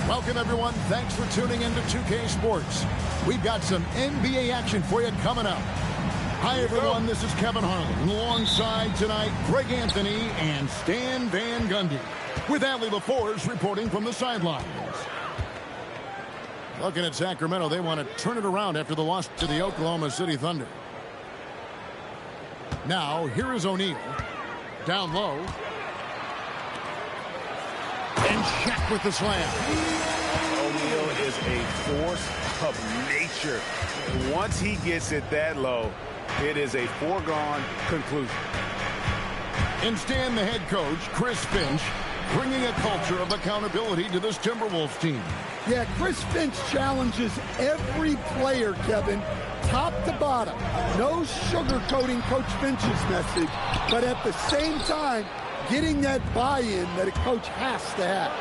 Welcome, everyone. Thanks for tuning in to 2K Sports. We've got some NBA action for you coming up. Hi, everyone. This is Kevin Harlan. Alongside tonight, Greg Anthony and Stan Van Gundy. With Allie LaForce reporting from the sidelines. Looking at Sacramento, they want to turn it around after the loss to the Oklahoma City Thunder. Now, here is O'Neal. Down low. And Shaq with the slam. O'Neal is a force of nature. Once he gets it that low, it is a foregone conclusion. And Stan, the head coach, Chris Finch, bringing a culture of accountability to this Timberwolves team. Yeah, Chris Finch challenges every player, Kevin, top to bottom. No sugarcoating Coach Finch's message, but at the same time, getting that buy-in that a coach has to have.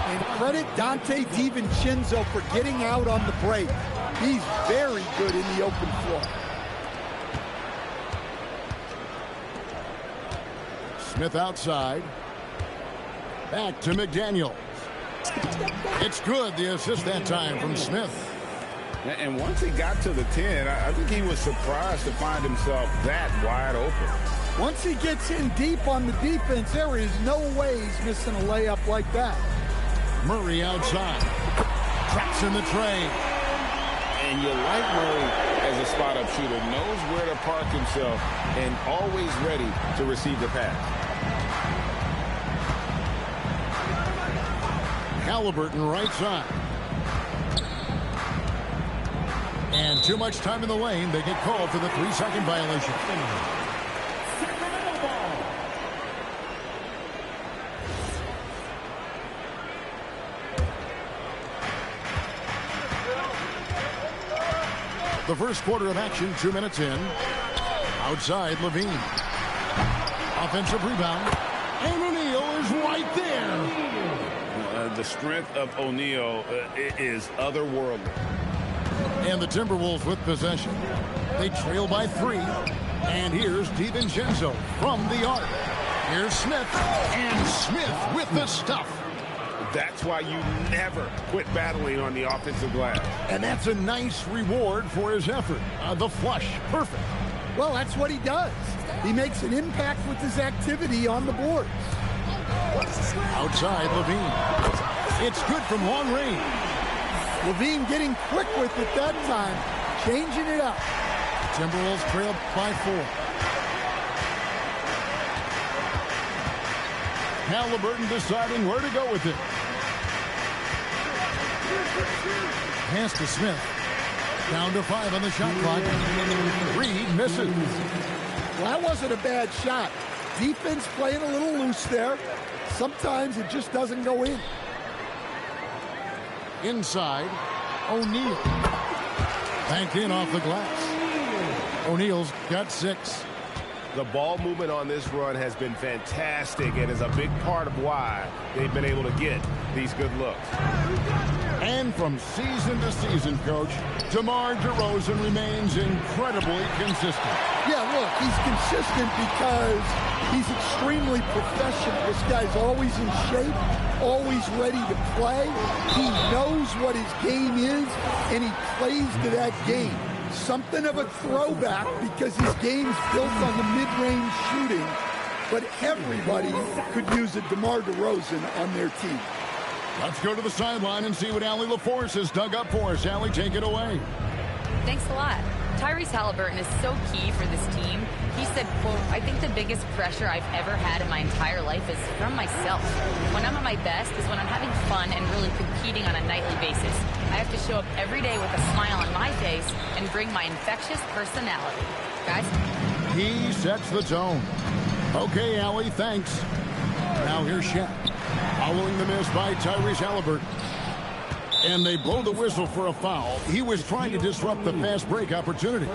And credit Dante DiVincenzo for getting out on the break. He's very good in the open floor. Smith outside. Back to McDaniels. It's good, the assist that time from Smith. And once he got to the 10, I think he was surprised to find himself that wide open. Once he gets in deep on the defense, there is no way he's missing a layup like that. Murray outside. Traps in the trade. And you like Murray as a spot-up shooter. Knows where to park himself and always ready to receive the pass. Halliburton right side. And too much time in the lane. They get called for the 3-second violation. The first quarter of action, 2 minutes in. Outside, Levine. Offensive rebound. And O'Neal is right there. The strength of O'Neal is otherworldly. And the Timberwolves with possession. They trail by 3. And here's DiVincenzo from the arc. Here's Smith. And Smith with the stuff. That's why you never quit battling on the offensive glass. And that's a nice reward for his effort. The flush. Perfect. Well, that's what he does. He makes an impact with his activity on the boards. Outside, Levine. It's good from long range. Levine getting quick with it that time. Changing it up. Timberwolves trail by 4. Halliburton deciding where to go with it. Pass to Smith. Down to 5 on the shot clock. Reed misses. Well, that wasn't a bad shot. Defense playing a little loose there. Sometimes it just doesn't go in. Inside, O'Neal. Banked in off the glass. O'Neal's got 6. The ball movement on this run has been fantastic and is a big part of why they've been able to get these good looks. And from season to season, Coach, DeMar DeRozan remains incredibly consistent. Yeah, look, he's consistent because he's extremely professional. This guy's always in shape, always ready to play. He knows what his game is, and he plays to that game. Something of a throwback because his game's built on the mid-range shooting, but everybody could use a DeMar DeRozan on their team. Let's go to the sideline and see what Allie LaForce has dug up for us. Allie, take it away. Thanks a lot. Tyrese Halliburton is so key for this team. He said, quote, "I think the biggest pressure I've ever had in my entire life is from myself. When I'm at my best is when I'm having fun and really competing on a nightly basis. I have to show up every day with a smile on my face and bring my infectious personality." Guys? He sets the tone. Okay, Allie, thanks. Now here's Shaq. Following the miss by Tyrese Halliburton. And they blow the whistle for a foul. He was trying to disrupt the fast break opportunity.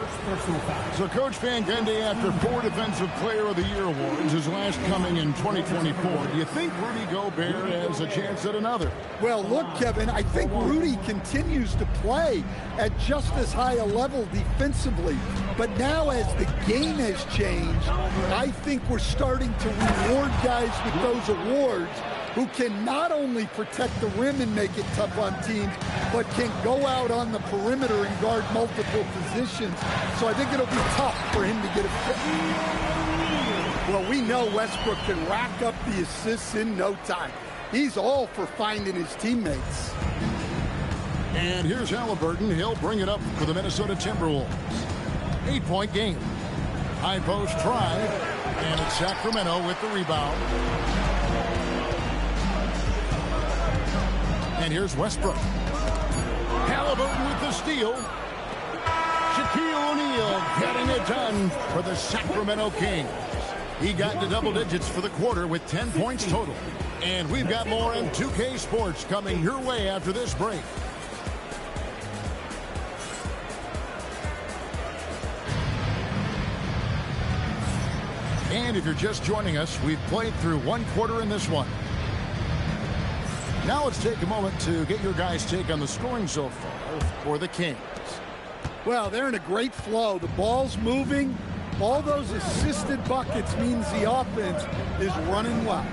So Coach Van Gundy, after 4 Defensive Player of the Year awards, his last coming in 2024, do you think Rudy Gobert has a chance at another? Well, look, Kevin, I think Rudy continues to play at just as high a level defensively. But now as the game has changed, I think we're starting to reward guys with those awards who can not only protect the rim and make it tough on teams, but can go out on the perimeter and guard multiple positions. So I think it'll be tough for him to get a fit. Well, we know Westbrook can rack up the assists in no time. He's all for finding his teammates. And here's Halliburton. He'll bring it up for the Minnesota Timberwolves. 8-point game. High post try. And it's Sacramento with the rebound. And here's Westbrook. Halliburton with the steal. Shaquille O'Neal getting it done for the Sacramento Kings. He got to double digits for the quarter with 10 points total. And we've got more in 2K Sports coming your way after this break. And if you're just joining us, we've played through one quarter in this one. Now let's take a moment to get your guys' take on the scoring so far for the Kings. Well, they're in a great flow. The ball's moving. All those assisted buckets means the offense is running well.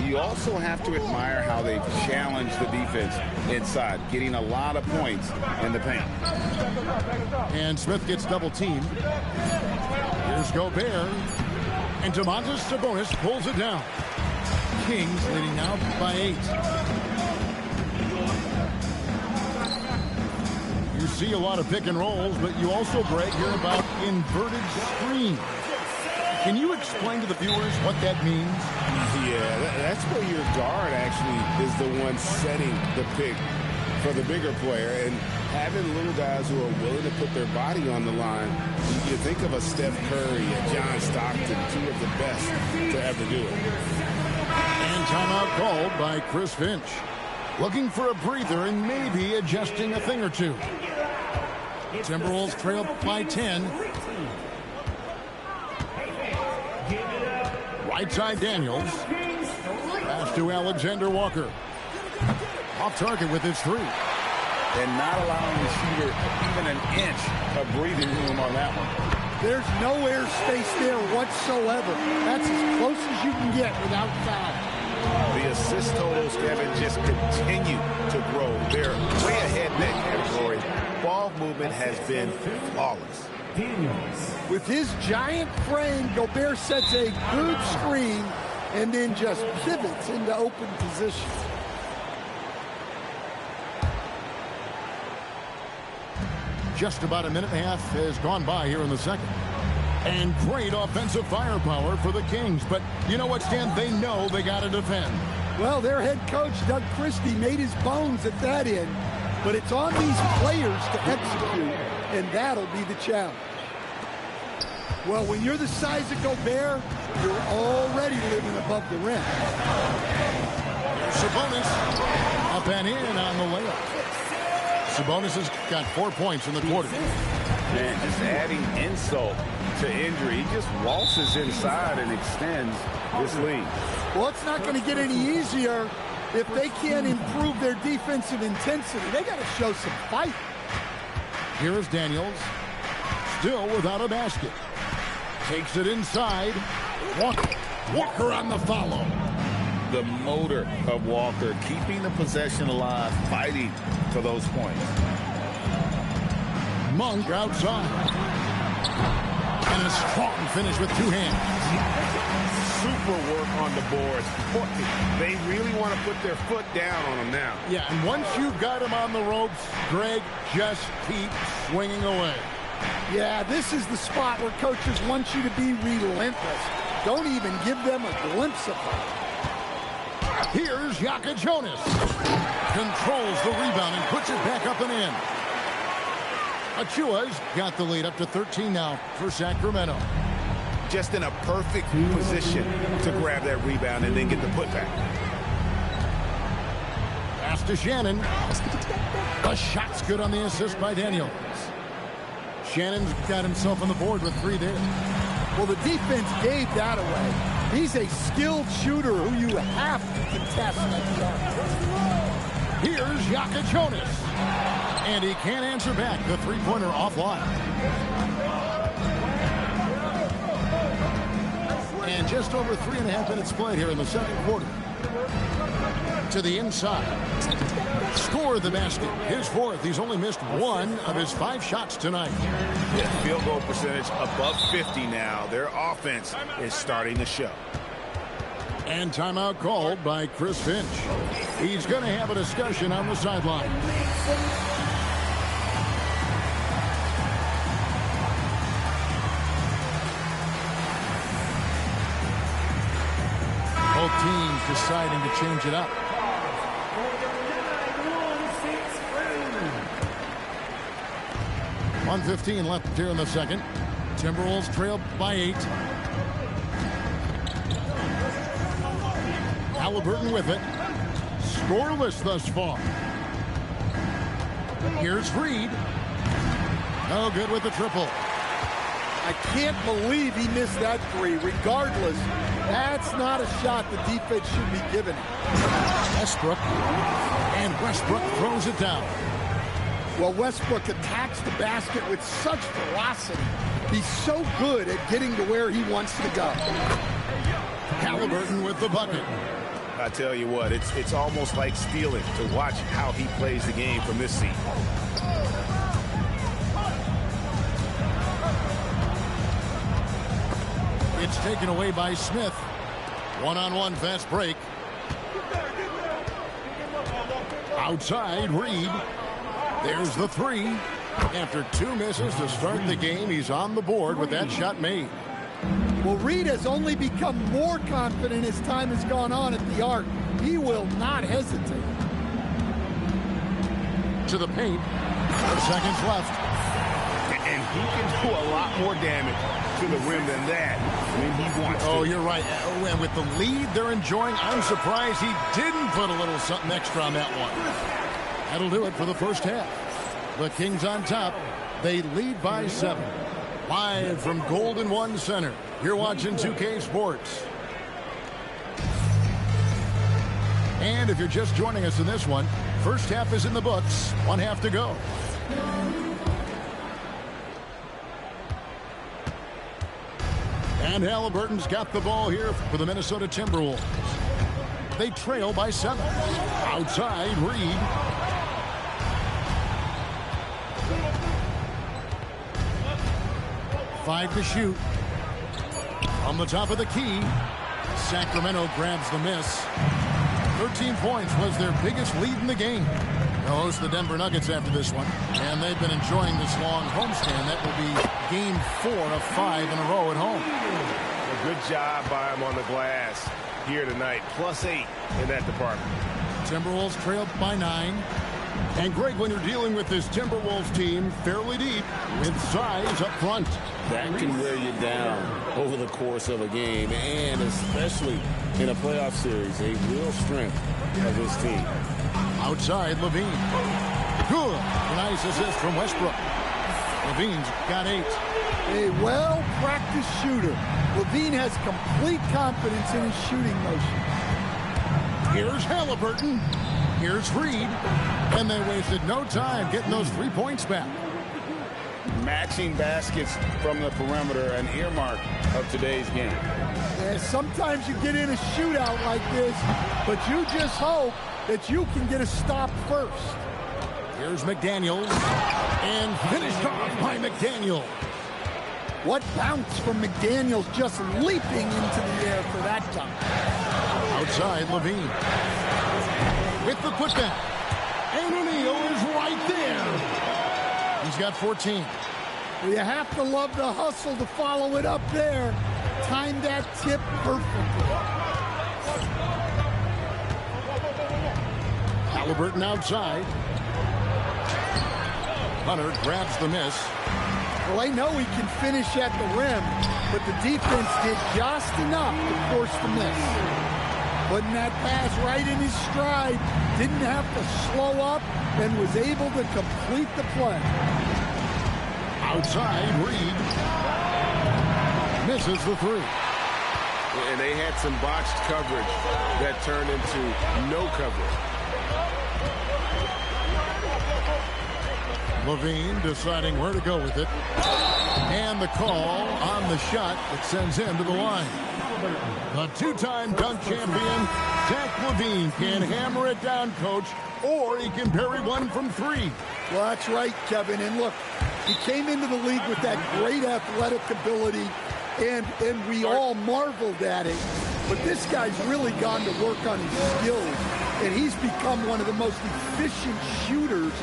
You also have to admire how they've challenged the defense inside, getting a lot of points in the paint. And Smith gets double teamed. Here's Gobert. And Domantas Sabonis pulls it down. Kings leading now by 8. You see a lot of pick and rolls, but you also, Greg, hear about inverted screens. Can you explain to the viewers what that means? Yeah, that's where your guard actually is the one setting the pick for the bigger player, and having little guys who are willing to put their body on the line. You think of a Steph Curry and John Stockton, two of the best to ever do it. And timeout called by Chris Finch. Looking for a breather and maybe adjusting a thing or two. Timberwolves trail by 10. Right side Daniels. Pass to Alexander Walker. Off target with his 3. And not allowing the shooter even an inch of breathing room on that one. There's no air space there whatsoever. That's as close as you can get without foul. The assist totals, Kevin, just continue to grow. They're way ahead in that category. Ball movement has been flawless. With his giant frame, Gobert sets a good screen and then just pivots into open position. Just about a minute and a half has gone by here in the second. And great offensive firepower for the Kings. But you know what, Stan? They know they got to defend. Well, their head coach, Doug Christie, made his bones at that end. But it's on these players to execute, and that'll be the challenge. Well, when you're the size of Gobert, you're already living above the rim. Sabonis up and in on the layup. Sabonis has got 4 points in the quarter. Man, just adding insult to injury. He just waltzes inside and extends this lead. Well, it's not going to get any easier if they can't improve their defensive intensity. They got to show some fight. Here is Daniels, still without a basket. Takes it inside. Walker on the follow. The motor of Walker, keeping the possession alive, fighting for those points. Monk outside. And a strong finish with 2 hands. Super work on the boards. They really want to put their foot down on them now. Yeah, and once you've got him on the ropes, Greg, just keep swinging away. Yeah, this is the spot where coaches want you to be relentless. Don't even give them a glimpse of it. Here's Yaka Jonas. Controls the rebound and puts it back up and in. Achua's got the lead up to 13 now for Sacramento. Just in a perfect position to grab that rebound and then get the putback. Pass to Shannon. The shot's good on the assist by Daniels. Shannon's got himself on the board with 3 there. Well, the defense gave that away. He's a skilled shooter who you have to contest. Here's Yaka Jonas. And he can't answer back. The 3-pointer offline. And just over 3.5 minutes played here in the second quarter. To the inside. Score the basket. His fourth. He's only missed 1 of his 5 shots tonight. Yeah, field goal percentage above 50 now. Their offense is starting to show. And timeout called by Chris Finch. He's going to have a discussion on the sideline. Both teams deciding to change it up. .115 left here in the second. Timberwolves trail by 8. Halliburton with it. Scoreless thus far. Here's Reed. No good with the triple. I can't believe he missed that 3. Regardless, that's not a shot the defense should be giving him. Westbrook. And Westbrook throws it down. Well, Westbrook attacks the basket with such velocity. He's so good at getting to where he wants to go. Halliburton with the bucket. I tell you what, it's almost like stealing to watch how he plays the game from this seat. It's taken away by Smith. One-on-one fast break. Outside, Reed. There's the 3. After 2 misses to start the game, he's on the board with that shot made. Well, Reed has only become more confident as time has gone on at the arc. He will not hesitate. To the paint. 4 seconds left. And he can do a lot more damage to the rim than that when he wants to. Oh, you're right. And with the lead they're enjoying, I'm surprised he didn't put a little something extra on that one. That'll do it for the first half. The Kings on top. They lead by 7. Live from Golden One Center. You're watching 2K Sports. And if you're just joining us in this one, first half is in the books. 1 half to go. And Halliburton's got the ball here for the Minnesota Timberwolves. They trail by 7. Outside, Reed. Five to shoot. On the top of the key. Sacramento grabs the miss. 13 points was their biggest lead in the game. They'll host the Denver Nuggets after this one. And they've been enjoying this long homestand. That will be game 4 of 5 in a row at home. A good job by him on the glass here tonight. +8 in that department. Timberwolves trail by 9. And Greg, when you're dealing with this Timberwolves team fairly deep with size up front, that can wear you down over the course of a game, and especially in a playoff series, a real strength of this team. Outside, Levine. Good. Nice assist from Westbrook. Levine's got 8. A well-practiced shooter. Levine has complete confidence in his shooting motion. Here's Halliburton. Here's Reed. And they wasted no time getting those 3 points back. Matching baskets from the perimeter, an earmark of today's game. Yeah, sometimes you get in a shootout like this, but you just hope that you can get a stop first. Here's McDaniels. And finished off by McDaniel. What bounce from McDaniels, just leaping into the air for that dunk. Outside, Levine. With the putback. And O'Neal is right there. He's got 14. You have to love the hustle to follow it up there. Timed that tip perfectly. Halliburton outside. Hunter grabs the miss. Well, I know he can finish at the rim, but the defense did just enough to force the miss. Putting that pass right in his stride, didn't have to slow up, and was able to complete the play. Outside, Reed. Misses the 3. And they had some botched coverage that turned into no coverage. Levine deciding where to go with it. And the call on the shot that sends him to the line. The two-time dunk champion, Zach LaVine, can hammer it down, Coach, or he can bury one from three. Well, that's right, Kevin. And look, he came into the league with that great athletic ability, and we all marveled at it. But this guy's really gone to work on his skills, and he's become one of the most efficient shooters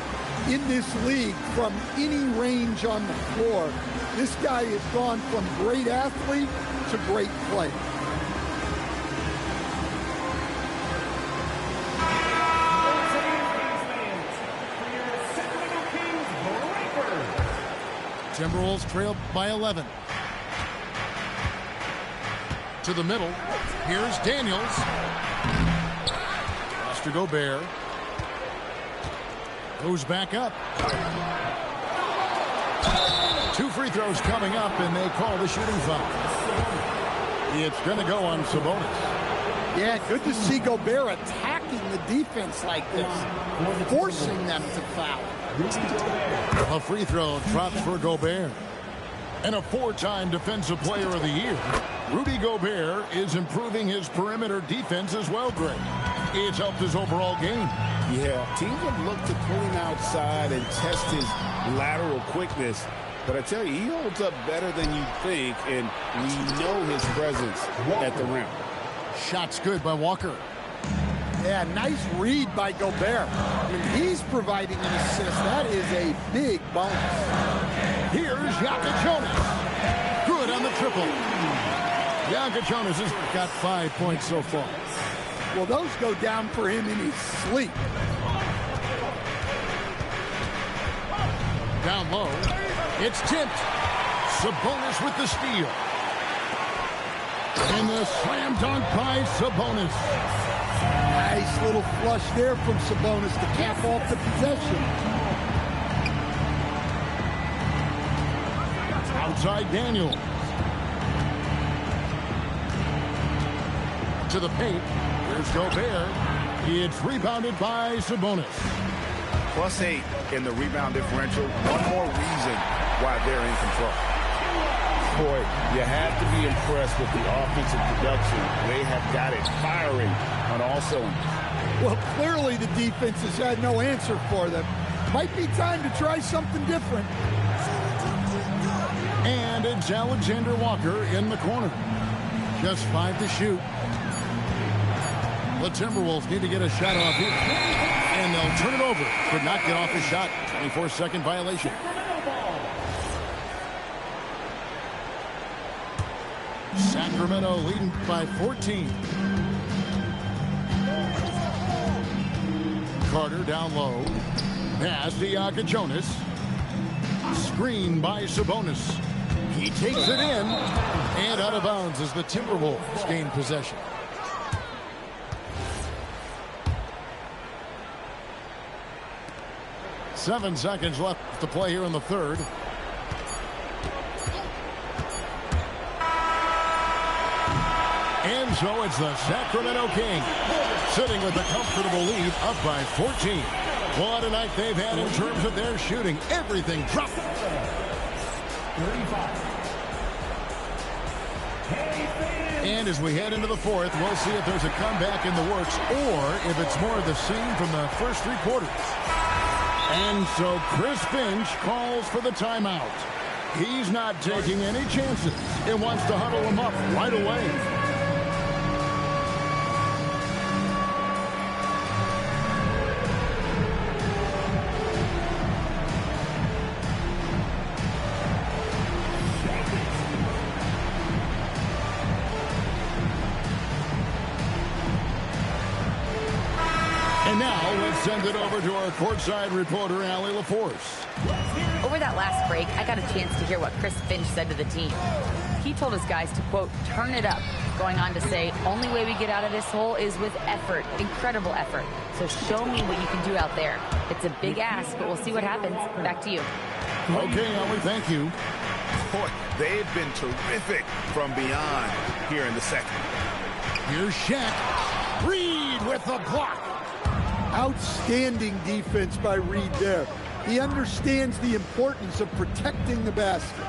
in this league from any range on the floor. This guy has gone from great athlete to great player. Timberwolves trail by 11. To the middle. Here's Daniels. Pass to Gobert. Goes back up. 2 free throws coming up, and they call the shooting foul. It's going to go on Sabonis. Yeah, good to see Gobert attacking the defense like this, forcing them to foul. A free throw drops for Gobert. And a 4-time Defensive Player of the Year, Rudy Gobert is improving his perimeter defense as well, Greg. It's helped his overall game. Yeah, teams have looked to pull him outside and test his lateral quickness. But I tell you, he holds up better than you think, and we know his presence at the rim. Shot's good by Walker. Yeah, nice read by Gobert. When he's providing an assist, that is a big bonus. Here's Jonas. Good on the triple. Jonas has got 5 points so far. Well, those go down for him in his sleep. Down low. It's tipped. Sabonis with the steal. And the slam dunk by Sabonis. Nice little flush there from Sabonis to cap off the possession. Outside Daniels. To the paint. Here's Gobert. It's rebounded by Sabonis. +8 in the rebound differential. One more reason why they're in control. Boy, you have to be impressed with the offensive production. They have got it firing on all cylinders. Well, clearly the defense has had no answer for them. Might be time to try something different. And it's Alexander Walker in the corner. Just 5 to shoot. The Timberwolves need to get a shot off here. And they'll turn it over. Could not get off the shot. 24-second violation. Sacramento leading by 14. Carter down low. Pass to Jonas. Screen by Sabonis. He takes it in. And out of bounds as the Timberwolves gain possession. Seven seconds left to play here in the third. And so it's the Sacramento Kings sitting with a comfortable lead, up by 14. What a night they've had in terms of their shooting. Everything dropped. 35. And as we head into the fourth, we'll see if there's a comeback in the works or if it's more of the same from the first 3 quarters. And so Chris Finch calls for the timeout. He's not taking any chances and wants to huddle him up right away. And now let's send it over to our courtside reporter, Allie LaForce. Over that last break, I got a chance to hear what Chris Finch said to the team. He told his guys to, quote, turn it up, going on to say, only way we get out of this hole is with effort, incredible effort. So show me what you can do out there. It's a big ask, but we'll see what happens. Back to you. Okay, Allie, thank you. Boy, they've been terrific from beyond here in the second. Here's Shaq. Reed with the block. Outstanding defense by Reed there. He understands the importance of protecting the basket.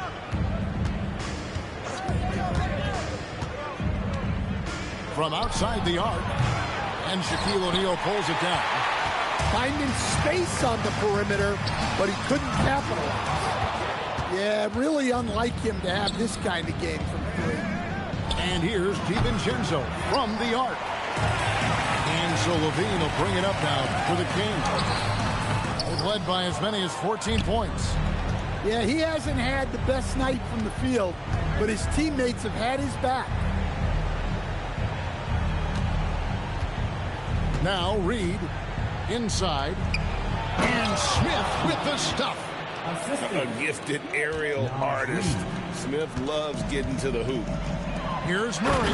From outside the arc, and Shaquille O'Neal pulls it down. Finding space on the perimeter, but he couldn't capitalize. Yeah, really unlike him to have this kind of game from three. And here's DiVincenzo from the arc. And so Levine will bring it up now for the Kings. They've led by as many as 14 points. Yeah, he hasn't had the best night from the field, but his teammates have had his back. Now Reed inside. And Smith with the stuff. A gifted aerial artist. Smith loves getting to the hoop. Here's Murray.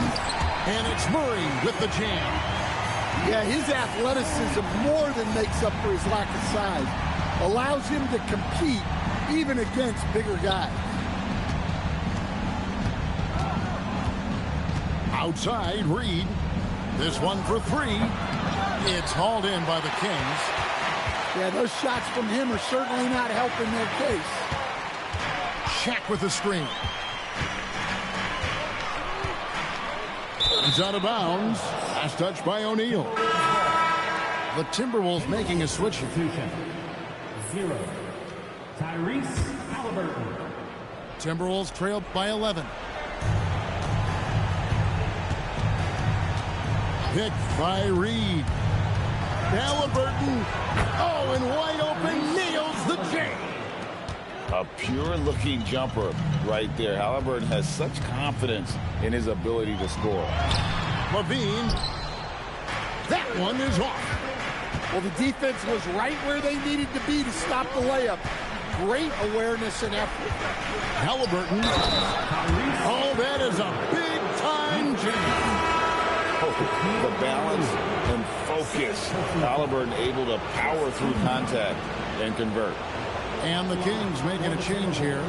And it's Murray with the jam. Yeah, his athleticism more than makes up for his lack of size. Allows him to compete even against bigger guys. Outside, Reed. This one for three. It's hauled in by the Kings. Yeah, those shots from him are certainly not helping their case. Shaq with the screen. He's out of bounds. Last touch by O'Neal. The Timberwolves making a switch. 0. Tyrese Halliburton. Timberwolves trail by 11. Picked by Reed. Halliburton. Oh, and wide open. Nails the J. A pure-looking jumper right there. Halliburton has such confidence in his ability to score. Levine. That one is off. Well, the defense was right where they needed to be to stop the layup. Great awareness and effort. Halliburton. Oh, that is a big-time jam. The balance and focus. Halliburton able to power through contact and convert. And the Kings making a change here.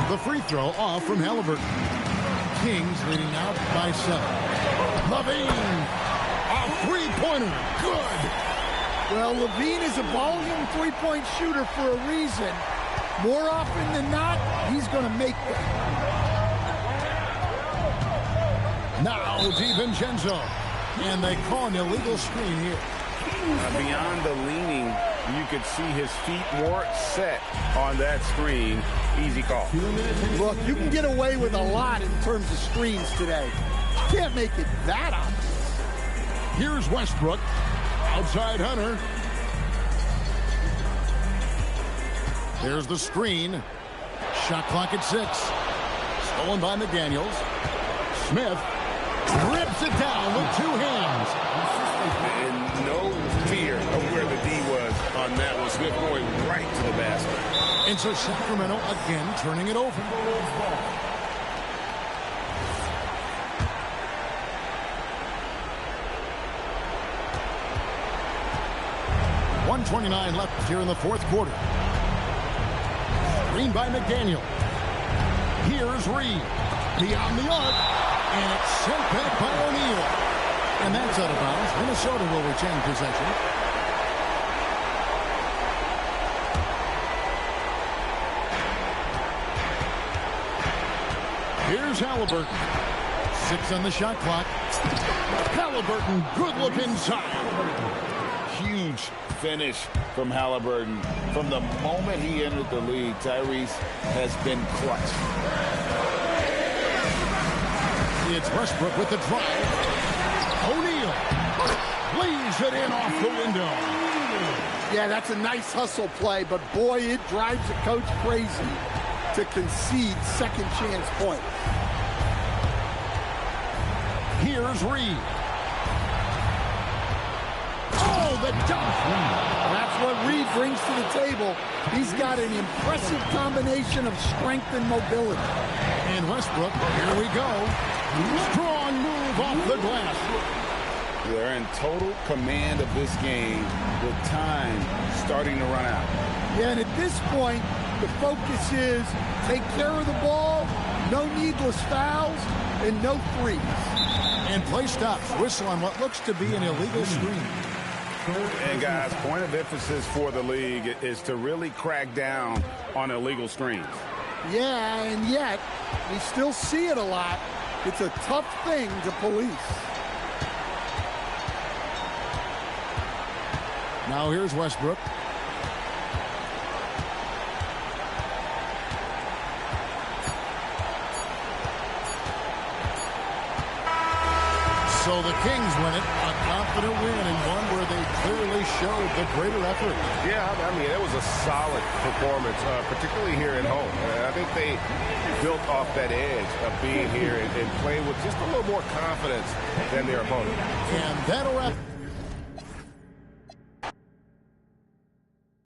The free throw off from Halliburton. Kings leading out by 7. Levine. A three-pointer. Good. Well, Levine is a volume three-point shooter for a reason. More often than not, he's going to make them. Now DiVincenzo. And they call an illegal screen here. Beyond the leaning, you could see his feet more set on that screen. Easy call. Look, you can get away with a lot in terms of screens today. You can't make it that obvious. Here's Westbrook. Outside Hunter. There's the screen. Shot clock at 6. Stolen by McDaniels. Smith rips it down with 2 hands. And no fear of where the D was on that one. Smith going right to the basket. And so Sacramento again turning it over. .129 left here in the fourth quarter. Screen by McDaniel. Here's Reed. Beyond the arc. And it's sent back by O'Neal. And that's out of bounds. Minnesota will retain possession. Here's Halliburton. 6 on the shot clock. Halliburton, good look inside. Huge finish from Halliburton. From the moment he entered the league, Tyrese has been clutch. It's Westbrook with the drive. O'Neal lays it in off the window. Yeah, that's a nice hustle play, but boy, it drives a coach crazy to concede second chance point. Here's Reed. Oh, the dunk. That's what Reed brings to the table. He's got an impressive combination of strength and mobility. And Westbrook, here we go. Strong move off the glass. They're in total command of this game with time starting to run out. Yeah, and at this point, the focus is take care of the ball, no needless fouls, and no threes. And play stops. Whistle on what looks to be an illegal screen. And guys, point of emphasis for the league is to really crack down on illegal screens. Yeah, and yet we still see it a lot. It's a tough thing to police. Now here's Westbrook. So the Kings win it, a confident win, and one where they clearly showed the greater effort. Yeah, I mean, it was a solid performance, particularly here at home. I think they built off that edge of being here and playing with just a little more confidence than their opponent. And that'll wrap